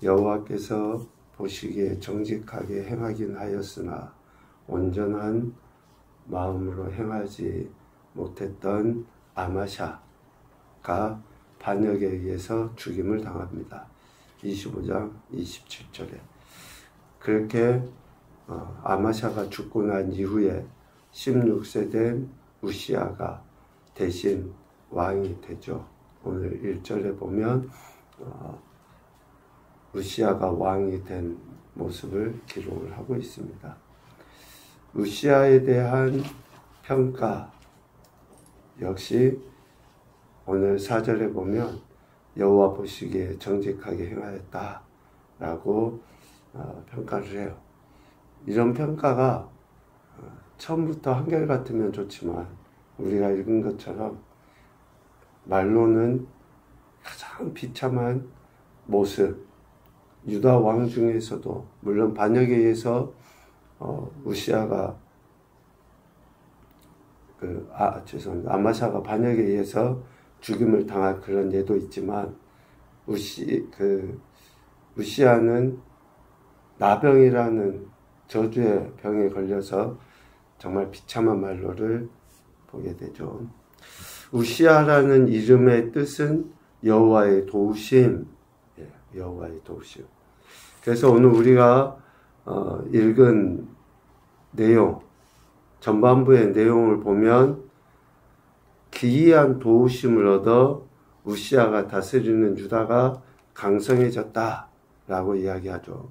여호와께서 보시기에 정직하게 행하긴 하였으나 온전한 마음으로 행하지 못했던 아마샤가 반역에 의해서 죽임을 당합니다. 25장 27절에 그렇게 아마샤가 죽고 난 이후에 16세 된 우시아가 대신 왕이 되죠. 오늘 1절에 보면 우시아가 왕이 된 모습을 기록을 하고 있습니다. 우시아에 대한 평가 역시 오늘 4절에 보면 여호와 보시기에 정직하게 행하였다 라고 평가를 해요. 이런 평가가 처음부터 한결같으면 좋지만 우리가 읽은 것처럼 말로는 가장 비참한 모습, 유다 왕 중에서도 물론 반역에 의해서 우시아가 아마샤가 반역에 의해서 죽임을 당할 그런 예도 있지만 우시아는 나병이라는 저주의 병에 걸려서 정말 비참한 말로를 보게 되죠. 우시아라는 이름의 뜻은 여호와의 도우심, 여호와의 도우심. 그래서 오늘 우리가 읽은 내용, 전반부의 내용을 보면 기이한 도우심을 얻어 우시아가 다스리는 유다가 강성해졌다라고 이야기하죠.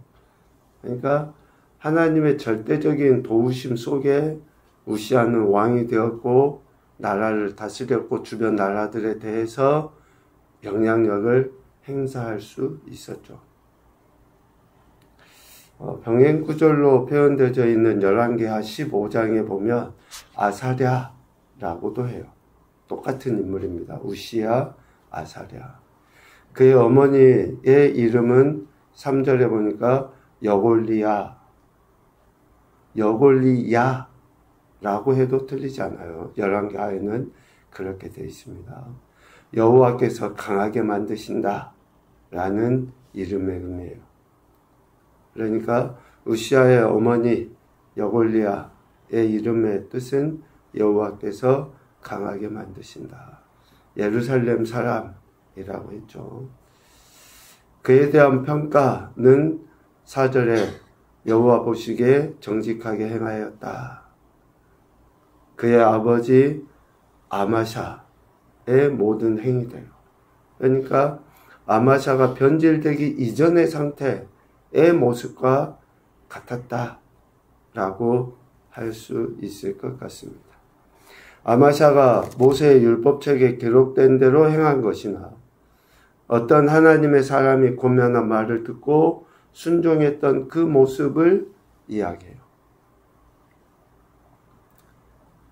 그러니까 하나님의 절대적인 도우심 속에 우시아는 왕이 되었고 나라를 다스렸고 주변 나라들에 대해서 영향력을 행사할 수 있었죠. 병행구절로 표현되어 있는 열왕기하 15장에 보면 아사랴라고도 해요. 똑같은 인물입니다. 우시아, 아사랴. 그의 어머니의 이름은 3절에 보니까 여골리야라고 해도 틀리지 않아요. 열왕기하에는 그렇게 되어 있습니다. 여호와께서 강하게 만드신다 라는 이름의 의미예요. 그러니까 우시아의 어머니 여골리야의 이름의 뜻은 여호와께서 강하게 만드신다. 예루살렘 사람이라고 했죠. 그에 대한 평가는 4절에 여호와 보시기에 정직하게 행하였다. 그의 아버지 아마샤의 모든 행위대로. 그러니까 아마샤가 변질되기 이전의 상태의 모습과 같았다라고 할 수 있을 것 같습니다. 아마샤가 모세의 율법책에 기록된 대로 행한 것이나 어떤 하나님의 사람이 권면한 말을 듣고 순종했던 그 모습을 이야기해요.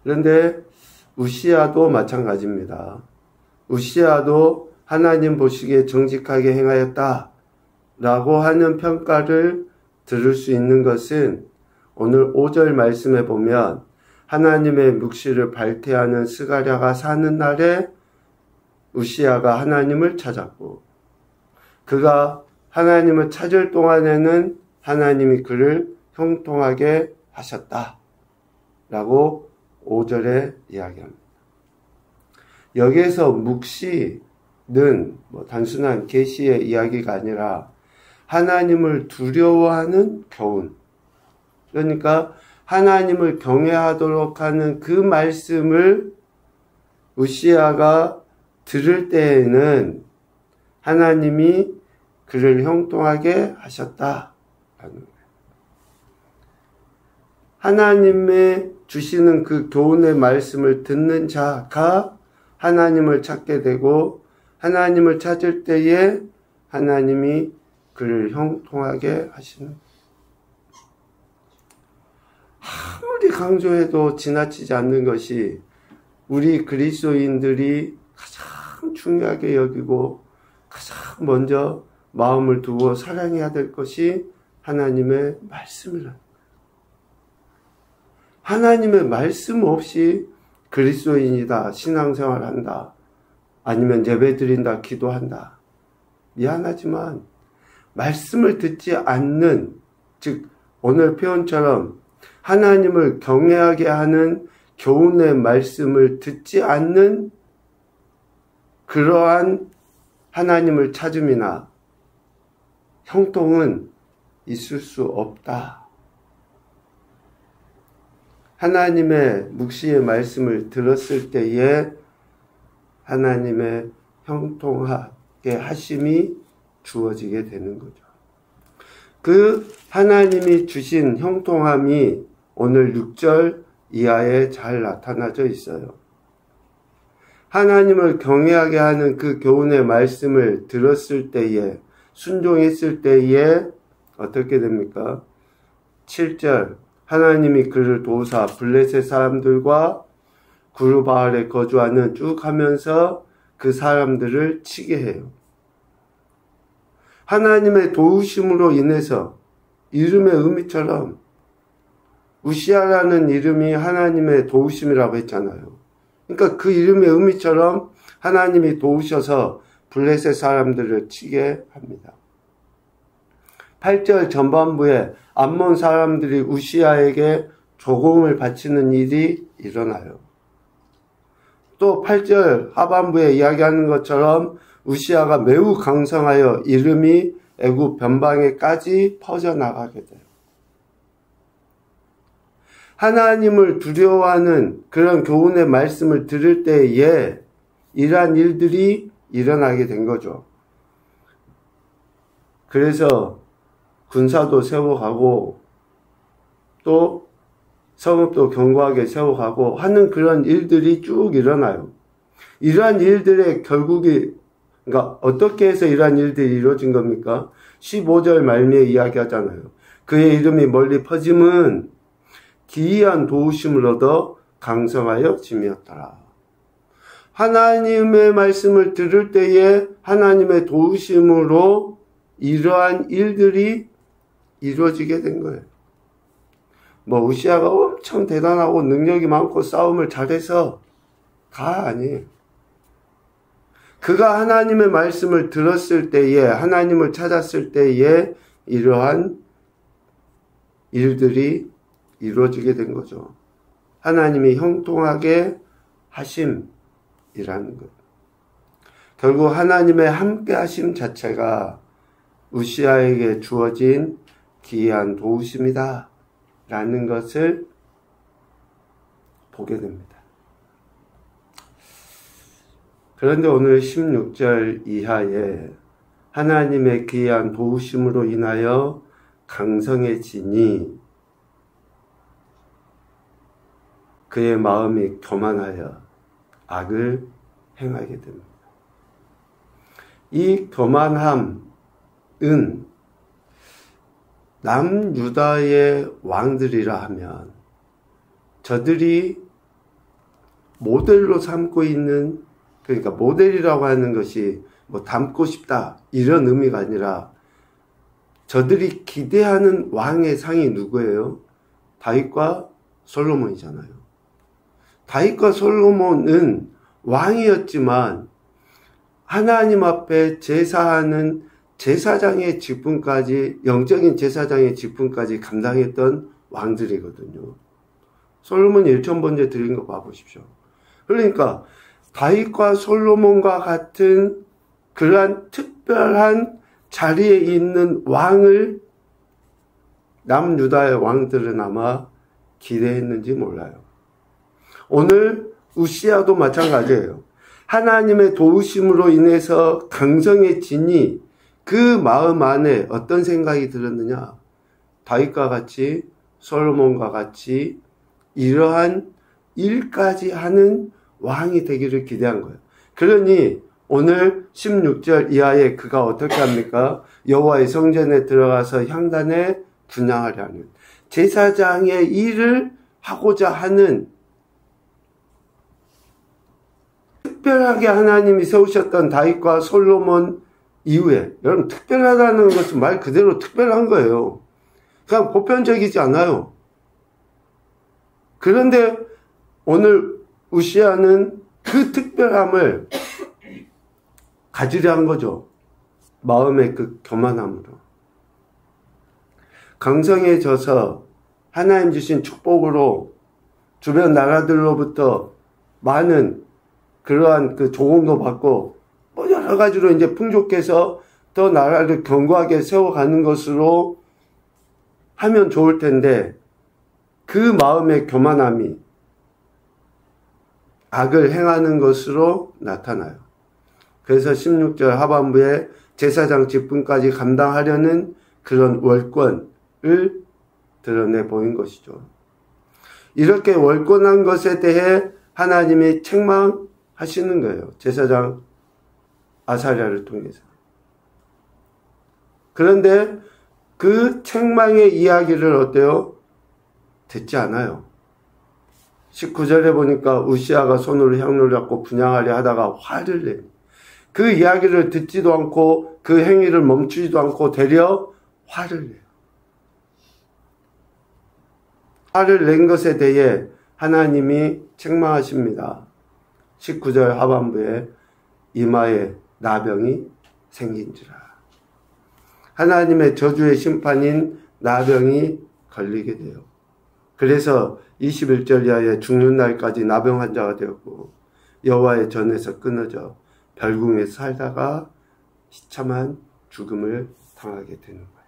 그런데 우시아도 마찬가지입니다. 우시아도 하나님 보시기에 정직하게 행하였다 라고 하는 평가를 들을 수 있는 것은 오늘 5절 말씀에 보면 하나님의 묵시를 발퇴하는 스가랴가 사는 날에 우시아가 하나님을 찾았고 그가 하나님을 찾을 동안에는 하나님이 그를 형통하게 하셨다 라고 5절에 이야기합니다. 여기에서 묵시는 단순한 계시의 이야기가 아니라 하나님을 두려워하는 교훈, 그러니까 하나님을 경외하도록 하는 그 말씀을 우시아가 들을 때에는 하나님이 그를 형통하게 하셨다라는 거예요. 하나님의 주시는 그 교훈의 말씀을 듣는 자가 하나님을 찾게 되고 하나님을 찾을 때에 하나님이 그를 형통하게 하시는, 아무리 강조해도 지나치지 않는 것이 우리 그리스도인들이 가장 중요하게 여기고 가장 먼저 마음을 두고 사랑해야 될 것이 하나님의 말씀이라는 거예요. 하나님의 말씀 없이 그리스도인이다, 신앙생활한다, 아니면 예배드린다, 기도한다. 미안하지만 말씀을 듣지 않는, 즉 오늘 표현처럼 하나님을 경외하게 하는 교훈의 말씀을 듣지 않는 그러한 하나님을 찾음이나 형통은 있을 수 없다. 하나님의 묵시의 말씀을 들었을 때에 하나님의 형통하게 하심이 주어지게 되는 거죠. 그 하나님이 주신 형통함이 오늘 6절 이하에 잘 나타나져 있어요. 하나님을 경외하게 하는 그 교훈의 말씀을 들었을 때에, 순종했을 때에 어떻게 됩니까? 7절, 하나님이 그를 도우사 블레셋 사람들과 구르바알에 거주하는 쭉 하면서 그 사람들을 치게 해요. 하나님의 도우심으로 인해서, 이름의 의미처럼 우시아라는 이름이 하나님의 도우심이라고 했잖아요. 그러니까 그 이름의 의미처럼 하나님이 도우셔서 블레셋 사람들을 치게 합니다. 8절 전반부에 암몬 사람들이 우시아에게 조공을 바치는 일이 일어나요. 또 8절 하반부에 이야기하는 것처럼 우시아가 매우 강성하여 이름이 애굽 변방에까지 퍼져나가게 돼요. 하나님을 두려워하는 그런 교훈의 말씀을 들을 때에 이러한 일들이 일어나게 된 거죠. 그래서 군사도 세워가고 또 성읍도 견고하게 세워가고 하는 그런 일들이 쭉 일어나요. 이러한 일들의 결국이, 그러니까 어떻게 해서 이러한 일들이 이루어진 겁니까? 15절 말미에 이야기하잖아요. 그의 이름이 멀리 퍼짐은 기이한 도우심을 얻어 강성하여 짐이었더라. 하나님의 말씀을 들을 때에 하나님의 도우심으로 이러한 일들이 이루어지게 된 거예요. 우시아가 엄청 대단하고 능력이 많고 싸움을 잘해서 다 아니에요. 그가 하나님의 말씀을 들었을 때에, 하나님을 찾았을 때에 이러한 일들이 이루어지게 된 거죠. 하나님이 형통하게 하심이라는 것. 결국 하나님의 함께 하심 자체가 우시아에게 주어진 기이한 도우심이다 라는 것을 보게 됩니다. 그런데 오늘 16절 이하에 하나님의 기이한 도우심으로 인하여 강성해지니 그의 마음이 교만하여 악을 행하게 됩니다. 이 교만함은 남유다의 왕들이라 하면 저들이 모델로 삼고 있는, 그러니까 모델이라고 하는 것이 닮고 싶다 이런 의미가 아니라 저들이 기대하는 왕의 상이 누구예요? 다윗과 솔로몬이잖아요. 다윗과 솔로몬은 왕이었지만 하나님 앞에 제사하는 제사장의 직분까지, 영적인 제사장의 직분까지 감당했던 왕들이거든요. 솔로몬이 1,000번째 드린 거 봐보십시오. 그러니까 다윗과 솔로몬과 같은 그러한 특별한 자리에 있는 왕을 남유다의 왕들은 아마 기대했는지 몰라요. 오늘 우시아도 마찬가지예요. 하나님의 도우심으로 인해서 강성해지니 그 마음 안에 어떤 생각이 들었느냐? 다윗과 같이, 솔로몬과 같이 이러한 일까지 하는 왕이 되기를 기대한 거예요. 그러니 오늘 16절 이하에 그가 어떻게 합니까? 여호와의 성전에 들어가서 향단에 분향하려 하는 제사장의 일을 하고자 하는, 특별하게 하나님이 세우셨던 다윗과 솔로몬 이후에, 여러분 특별하다는 것은 말 그대로 특별한 거예요. 그냥 보편적이지 않아요. 그런데 오늘 우시아는 그 특별함을 가지려 한 거죠. 마음의 그 교만함으로. 강성해져서 하나님 주신 축복으로 주변 나라들로부터 많은 그러한 그 조공도 받고 뭐 여러 가지로 이제 풍족해서 더 나라를 견고하게 세워가는 것으로 하면 좋을 텐데 그 마음의 교만함이 악을 행하는 것으로 나타나요. 그래서 16절 하반부에 제사장 직분까지 감당하려는 그런 월권을 드러내 보인 것이죠. 이렇게 월권한 것에 대해 하나님이 책망하시는 거예요. 제사장 아사랴를 통해서. 그런데 그 책망의 이야기를 어때요? 듣지 않아요. 19절에 보니까 우시아가 손으로 향로를 잡고 분향하려 하다가 화를 내. 그 이야기를 듣지도 않고 그 행위를 멈추지도 않고 되려 화를 내요. 화를 낸 것에 대해 하나님이 책망하십니다. 19절 하반부에 이마에 나병이 생긴지라. 하나님의 저주의 심판인 나병이 걸리게 돼요. 그래서 21절 이하에 죽는 날까지 나병 환자가 되었고 여호와의 전에서 끊어져 별궁에 살다가 비참한 죽음을 당하게 되는 거예요.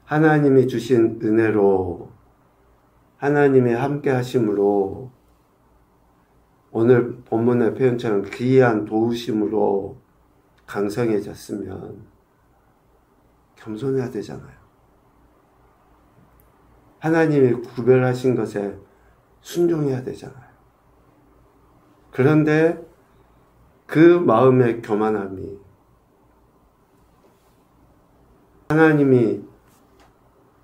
하나님이 주신 은혜로 하나님의 함께 하심으로 오늘 본문의 표현처럼 기이한 도우심으로 강성해졌으면 겸손해야 되잖아요. 하나님이 구별하신 것에 순종해야 되잖아요. 그런데 그 마음의 교만함이 하나님이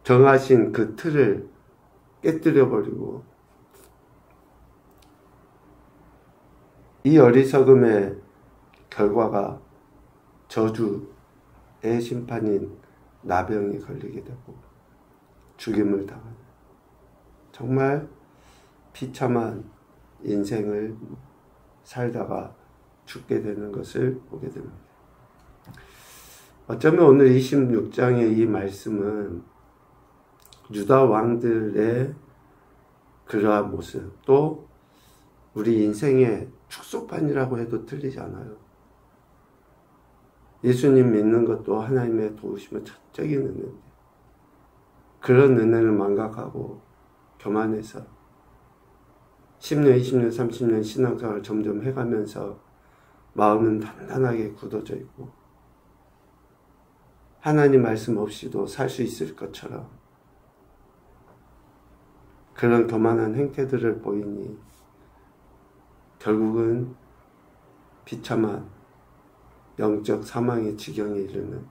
정하신 그 틀을 깨뜨려버리고 이 어리석음의 결과가 저주의 심판인 나병이 걸리게 되고 죽임을 당하는 정말 비참한 인생을 살다가 죽게 되는 것을 보게 됩니다. 어쩌면 오늘 26장의 이 말씀은 유다 왕들의 그러한 모습, 또 우리 인생의 축소판이라고 해도 틀리지 않아요. 예수님 믿는 것도 하나님의 도우심을 적적인 은혜인데 그런 은혜를 망각하고 교만해서 10년, 20년, 30년 신앙생활을 점점 해가면서 마음은 단단하게 굳어져 있고 하나님 말씀 없이도 살 수 있을 것처럼 그런 교만한 행태들을 보이니 결국은 비참한 영적 사망의 지경에 이르는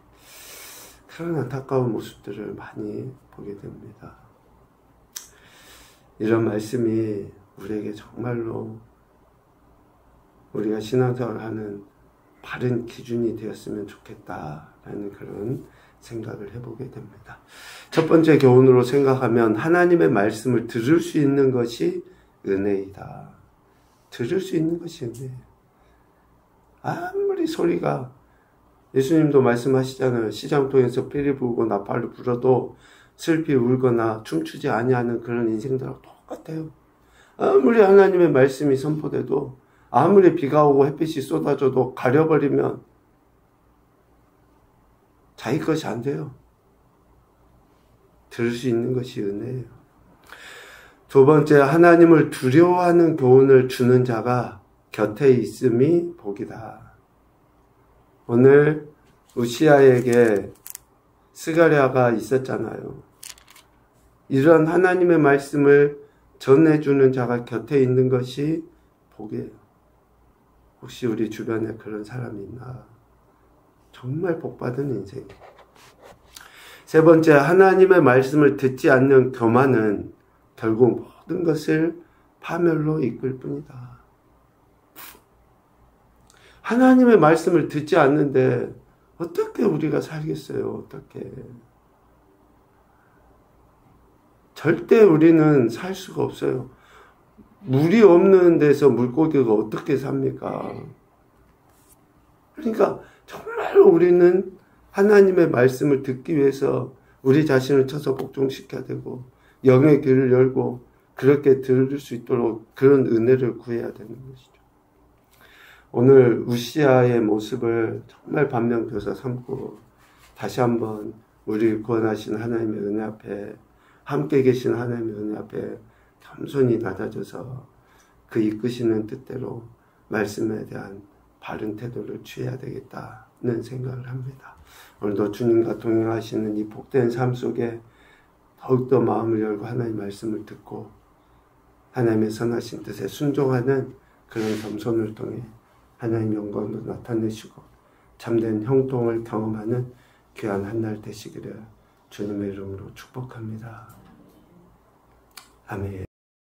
그런 안타까운 모습들을 많이 보게 됩니다. 이런 말씀이 우리에게 정말로 우리가 신앙생활을 하는 바른 기준이 되었으면 좋겠다라는 그런 생각을 해보게 됩니다. 첫 번째 교훈으로 생각하면 하나님의 말씀을 들을 수 있는 것이 은혜이다. 들을 수 있는 것이 은혜예요. 아무리 소리가 예수님도 말씀하시잖아요. 시장통에서 피리 부고 나팔을 불어도 슬피 울거나 춤추지 아니하는 그런 인생들하고 똑같아요. 아무리 하나님의 말씀이 선포돼도 아무리 비가 오고 햇빛이 쏟아져도 가려버리면 자기 것이 안 돼요. 들을 수 있는 것이 은혜예요. 두 번째, 하나님을 두려워하는 교훈을 주는 자가 곁에 있음이 복이다. 오늘 우시아에게 스가랴가 있었잖아요. 이런 하나님의 말씀을 전해주는 자가 곁에 있는 것이 복이에요. 혹시 우리 주변에 그런 사람이 있나? 정말 복받은 인생. 세 번째, 하나님의 말씀을 듣지 않는 교만은 결국 모든 것을 파멸로 이끌 뿐이다. 하나님의 말씀을 듣지 않는데 어떻게 우리가 살겠어요? 어떻게? 절대 우리는 살 수가 없어요. 물이 없는 데서 물고기가 어떻게 삽니까? 그러니까 정말 우리는 하나님의 말씀을 듣기 위해서 우리 자신을 쳐서 복종시켜야 되고 영의 귀를 열고 그렇게 들을 수 있도록 그런 은혜를 구해야 되는 것이죠. 오늘 우시아의 모습을 정말 반면교사 삼고 다시 한번 우리를 구원하신 하나님의 은혜 앞에, 함께 계신 하나님의 은혜 앞에 겸손히 낮아져서 그 이끄시는 뜻대로 말씀에 대한 바른 태도를 취해야 되겠다는 생각을 합니다. 오늘도 주님과 동행하시는 이 복된 삶 속에 더욱더 마음을 열고 하나님의 말씀을 듣고 하나님의 선하신 뜻에 순종하는 그런 겸손을 통해 하나님의 영광도 나타내시고 참된 형통을 경험하는 귀한 한날 되시기를 주님의 이름으로 축복합니다. 아멘.